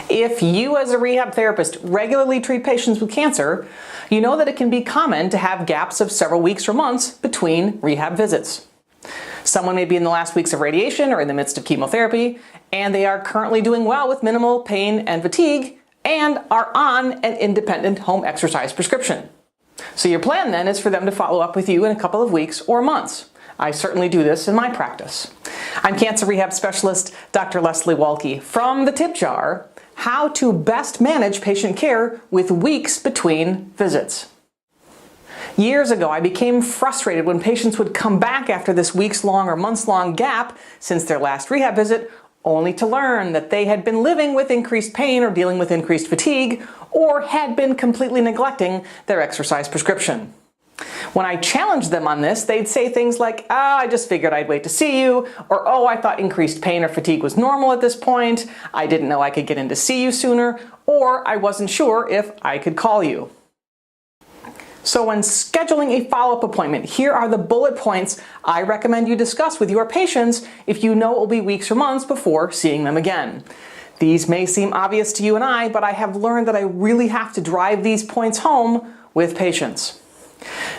If you as a rehab therapist regularly treat patients with cancer, you know that it can be common to have gaps of several weeks or months between rehab visits. Someone may be in the last weeks of radiation or in the midst of chemotherapy, and they are currently doing well with minimal pain and fatigue, and are on an independent home exercise prescription. So your plan then is for them to follow up with you in a couple of weeks or months. I certainly do this in my practice. I'm cancer rehab specialist Dr. Leslie Waltke from the Tip Jar, how to best manage patient care with weeks between visits. Years ago, I became frustrated when patients would come back after this weeks-long or months-long gap since their last rehab visit, only to learn that they had been living with increased pain or dealing with increased fatigue, or had been completely neglecting their exercise prescription. When I challenged them on this, they'd say things like, I just figured I'd wait to see you, or I thought increased pain or fatigue was normal at this point, I didn't know I could get in to see you sooner, or I wasn't sure if I could call you. So when scheduling a follow-up appointment, here are the bullet points I recommend you discuss with your patients if you know it will be weeks or months before seeing them again. These may seem obvious to you and I, but I have learned that I really have to drive these points home with patients.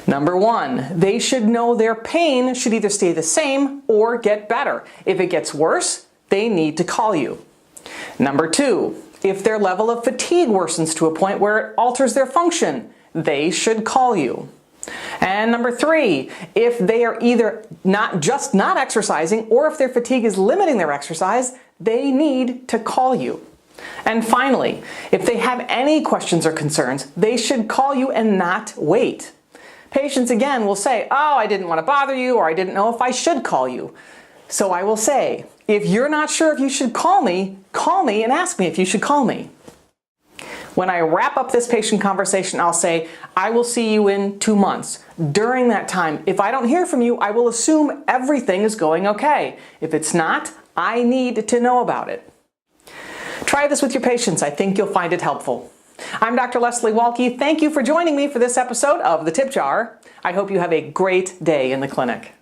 Number one, they should know their pain should either stay the same or get better. If it gets worse, they need to call you. Number two, if their level of fatigue worsens to a point where it alters their function, they should call you. And number three, if they are either not exercising or if their fatigue is limiting their exercise, they need to call you. And finally, if they have any questions or concerns, they should call you and not wait. Patients again will say, I didn't want to bother you, or I didn't know if I should call you. So I will say, if you're not sure if you should call me and ask me if you should call me. When I wrap up this patient conversation, I'll say, I will see you in 2 months. During that time, if I don't hear from you, I will assume everything is going okay. If it's not, I need to know about it. Try this with your patients. I think you'll find it helpful. I'm Dr. Leslie Waltke. Thank you for joining me for this episode of The Tip Jar. I hope you have a great day in the clinic.